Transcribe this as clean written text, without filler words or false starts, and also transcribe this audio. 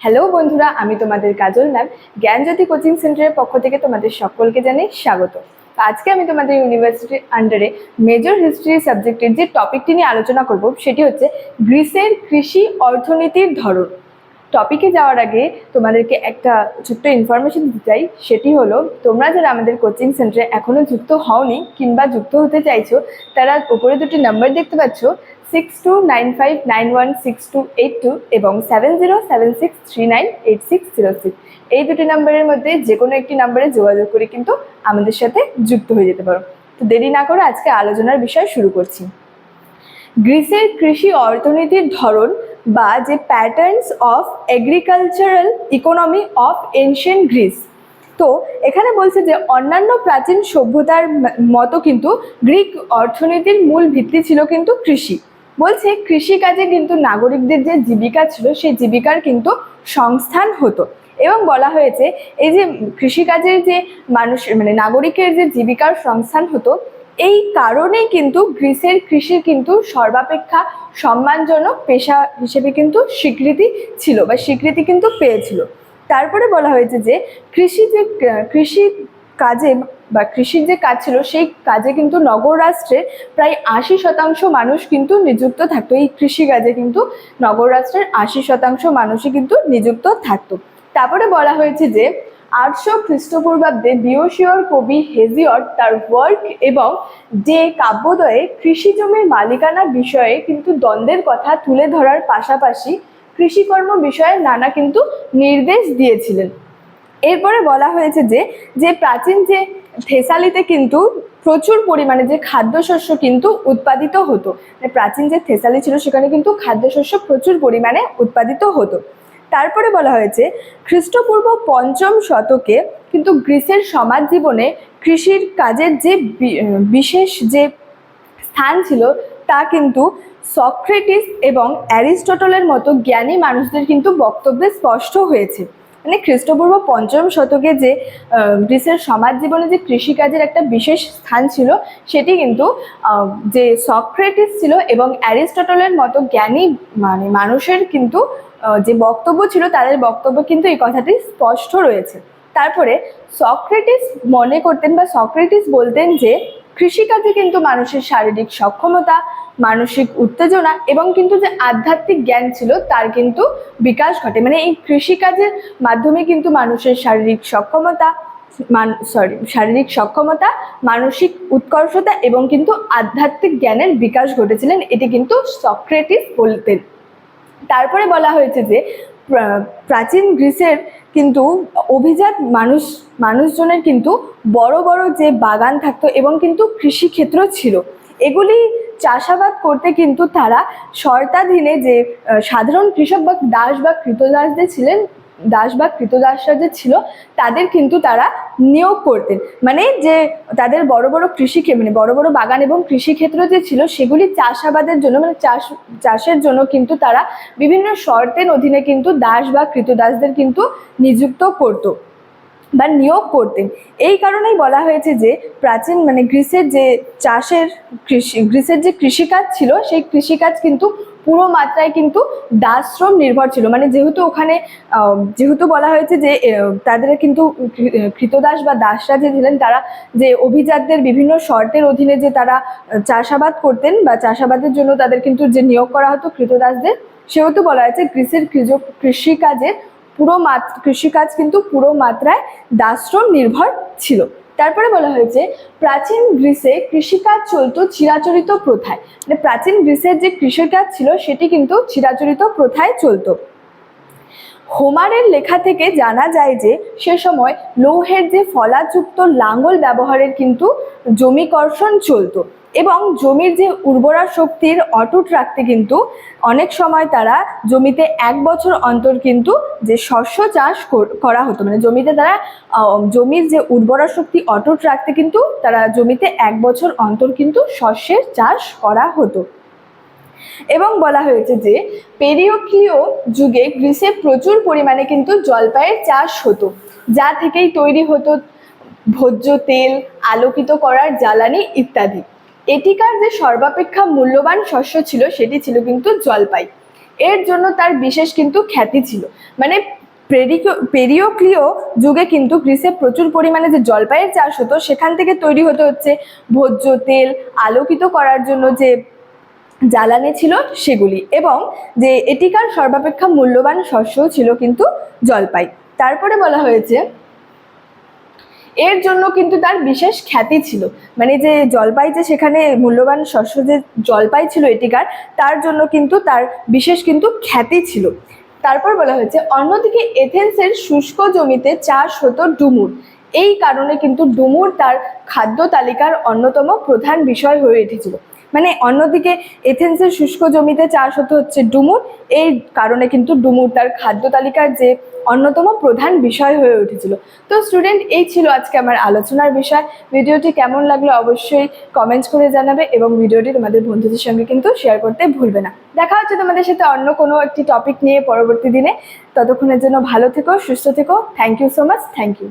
Hello বন্ধুরা, আমি তোমাদের কাজল ম্যাম জ্ঞানজ্যোতি কোচিং সেন্টারের পক্ষ থেকে তোমাদের সকলকে জানাই স্বাগত। আজকে আমি তোমাদের ইউনিভার্সিটির আন্ডারে মেজর হিস্ট্রি সাবজেক্টের যে টপিকটি নিয়ে আলোচনা করব সেটি হচ্ছে গ্রিসের কৃষি অর্থনীতির ধরন। টপিকে যাওয়ার আগে তোমাদেরকে একটা ছোট্ট ইনফরমেশন দিতে চাই, সেটি হলো তোমরা যারা আমাদের কোচিং সেন্টারে এখনো যুক্ত হওনি কিংবা যুক্ত হতে চাইছো তারা উপরে দুটি নাম্বার দেখতে পাচ্ছ 6295916282 এবং 7076398606। এই দুটি নাম্বারের মধ্যে যে কোনো একটি নাম্বারে যোগাযোগ করে কিন্তু আমাদের সাথে যুক্ত হয়ে যেতে পারো। তো দেরি না করে আজকে আলোচনার বিষয় শুরু করছি। গ্রিসের কৃষি অর্থনীতির ধরন বা যে patterns of agricultural economy of ancient Greece. তো এখানে বলছে যে অন্যান্য প্রাচীন সভ্যতার মতো কিন্তু গ্রিক অর্থনীতির মূল ভিত্তি ছিল কিন্তু কৃষি। বলছে কৃষিকাজে কিন্তু নাগরিকদের যে জীবিকা ছিল সেই জীবিকার কিন্তু সংস্থান হতো এবং বলা হয়েছে এই যে কৃষিকাজের যে মানুষ নাগরিকের যে জীবিকার সংস্থান হতো, এই কারণেই কিন্তু গ্রিসের কৃষি কিন্তু সর্বাপেক্ষা সম্মানজনক পেশা হিসেবে কিন্তু স্বীকৃতি ছিল বা স্বীকৃতি কিন্তু পেয়েছিল। তারপরে বলা হয়েছে যে কৃষি কাজে বা কৃষির যে কাজ ছিল সেই কাজে কিন্তু নগর রাষ্ট্রের প্রায় 80% মানুষ কিন্তু নিযুক্ত থাকতো। এই কৃষিকাজে কিন্তু নগর রাষ্ট্রের 80% মানুষই কিন্তু নিযুক্ত থাকতো। তারপরে বলা হয়েছে যে 800 খ্রিস্টপূর্বাব্দে বিয়সীয় কবি হেজিয়ড তার ওয়ার্ক এবং যে কাব্যদ্বয়ে কৃষি জমির মালিকানা বিষয়ে কিন্তু দ্বন্দ্বের কথা তুলে ধরার পাশাপাশি কৃষিকর্ম বিষয়ে নানা কিন্তু নির্দেশ দিয়েছিলেন। এরপরে বলা হয়েছে যে প্রাচীন যে থেসালিতে কিন্তু প্রচুর পরিমাণে যে খাদ্যশস্য কিন্তু উৎপাদিত হতো। প্রাচীন যে থেসালি ছিল সেখানে কিন্তু খাদ্যশস্য প্রচুর পরিমাণে উৎপাদিত হতো। তারপরে বলা হয়েছে খ্রিস্টপূর্ব 5ম শতকে কিন্তু গ্রিসের সমাজ জীবনে কৃষির কাজের যে বিশেষ যে স্থান ছিল তা কিন্তু সক্রেটিস এবং অ্যারিস্টটলের মতো জ্ঞানী মানুষদের কিন্তু বক্তব্যে স্পষ্ট হয়েছে। মানে খ্রিস্টপূর্ব 5ম শতকে যে গ্রিসের সমাজ জীবনে যে কৃষিকাজের একটা বিশেষ স্থান ছিল সেটি কিন্তু যে সক্রেটিস ছিল এবং অ্যারিস্টটলের মতো জ্ঞানী মানুষের কিন্তু যে বক্তব্য ছিল তাদের বক্তব্য কিন্তু এই কথাটি স্পষ্ট রয়েছে। তারপরে সক্রেটিস মনে করতেন বা সক্রেটিস বলতেন যে কৃষিকাজে কিন্তু মানুষের শারীরিক সক্ষমতা, মানসিক উত্তেজনা এবং কিন্তু যে আধ্যাত্মিক জ্ঞান ছিল তার কিন্তু বিকাশ ঘটে। মানে এই কৃষিকাজের মাধ্যমে কিন্তু মানুষের শারীরিক সক্ষমতা, মানসিক উৎকর্ষতা এবং কিন্তু আধ্যাত্মিক জ্ঞানের বিকাশ ঘটেছিলেন, এটি কিন্তু সক্রেটিস বলতেন। তারপরে বলা হয়েছে যে প্রাচীন গ্রিসের কিন্তু অভিজাত মানুষজনের কিন্তু বড় বড় যে বাগান থাকতো এবং কিন্তু কৃষিক্ষেত্র ছিল, এগুলি চাষাবাদ করতে কিন্তু তারা শর্তাধীনে যে সাধারণ কৃষক বা দাস বা কৃতদাসরা যে ছিল তাদের কিন্তু তারা নিয়োগ করতেন। মানে যে তাদের বড় বড় বড় বড় বাগান এবং কৃষিক্ষেত্র যে ছিল সেগুলি চাষাবাদের জন্য চাষের জন্য কিন্তু তারা বিভিন্ন শর্তের অধীনে কিন্তু দাস বা কৃতদাসদের কিন্তু নিযুক্ত করতো বা নিয়োগ করতেন। এই কারণেই বলা হয়েছে যে প্রাচীন গ্রিসের যে কৃষিকাজ ছিল সেই কৃষিকাজ কিন্তু পুরো মাত্রায় কিন্তু দাসশ্রম নির্ভর ছিল। যেহেতু বলা হয়েছে যে তাদের কিন্তু কৃতদাস বা দাসরা যে ছিলেন তারা যে অভিজাতদের বিভিন্ন শর্তের অধীনে যে তারা চাষাবাদ করতেন বা চাষাবাদের জন্য তাদের কিন্তু যে নিয়োগ করা হতো কৃতদাসদের, সেহেতু বলা হয়েছে গ্রিসের কৃষিকাজ কিন্তু পুরো মাত্রায় দাসশ্রম নির্ভর ছিল। তারপরে বলা হয়েছে প্রাচীন গ্রিসে কৃষিকাজ চলতো চিরাচরিত প্রথায়। প্রাচীন গ্রিসের যে কৃষিকাজ ছিল সেটি কিন্তু চিরাচরিত প্রথায় চলতো। হোমারের লেখা থেকে জানা যায় যে সে সময় লৌহের যে ফলাযুক্ত লাঙ্গল ব্যবহারের কিন্তু জমি কর্ষণ চলতো এবং জমির যে উর্বরা শক্তির অটুট রাখতে কিন্তু অনেক সময় তারা জমিতে 1 বছর অন্তর কিন্তু যে শস্য চাষ করা হতো। জমিতে তারা জমির যে উর্বরা শক্তি অটুট রাখতে কিন্তু তারা জমিতে 1 বছর অন্তর কিন্তু শস্যের চাষ করা হতো। এবং বলা হয়েছে যে পেরিয়ক্লীয় যুগে গ্রিসে প্রচুর পরিমাণে কিন্তু জলপাইয়ের চাষ হতো, যা থেকেই তৈরি হতো ভোজ্য তেল, আলোকিত করার জ্বালানি ইত্যাদি। এটিকার যে সর্বাপেক্ষা মূল্যবান শস্য ছিল সেটি ছিল কিন্তু জলপাই। এর জন্য তার বিশেষ কিন্তু খ্যাতি ছিল। মানে পেরিওক্লীয় যুগে কিন্তু গ্রিসে প্রচুর পরিমাণে যে জলপাইয়ের চাষ হতো সেখান থেকে তৈরি হতে হচ্ছে ভোজ্য তেল, আলোকিত করার জন্য যে জ্বালানি ছিল সেগুলি, এবং যে এটিকার সর্বাপেক্ষা মূল্যবান শস্যও ছিল কিন্তু জলপাই। তারপরে বলা হয়েছে এর জন্য কিন্তু তার বিশেষ খ্যাতি ছিল, মানে যে জলপাই যে সেখানে মূল্যবান শস্য যে জলপাই ছিল এটিকার, তার জন্য কিন্তু তার বিশেষ কিন্তু খ্যাতি ছিল। তারপর বলা হয়েছে অন্যদিকে এথেন্সের শুষ্ক জমিতে চাষ হতো ডুমুর। এই কারণে কিন্তু ডুমুর তার খাদ্য তালিকার অন্যতম প্রধান বিষয় হয়ে উঠেছিল। মানে অন্যদিকে এথেন্সের শুষ্ক জমিতে চাষ হতে হচ্ছে ডুমুর, এই কারণে কিন্তু ডুমুর তার খাদ্য তালিকার যে অন্যতম প্রধান বিষয় হয়ে উঠেছিল। তো স্টুডেন্ট, এই ছিল আজকে আমার আলোচনার বিষয়। ভিডিওটি কেমন লাগলো অবশ্যই কমেন্ট করে জানাবে, এবং ভিডিওটি তোমাদের বন্ধুদের সঙ্গে কিন্তু শেয়ার করতে ভুলবে না। দেখা হচ্ছে তোমাদের সাথে অন্য কোনো একটি টপিক নিয়ে পরবর্তী দিনে। ততক্ষণের জন্য ভালো থেকো, সুস্থ থেকো। Thank you so much. Thank you.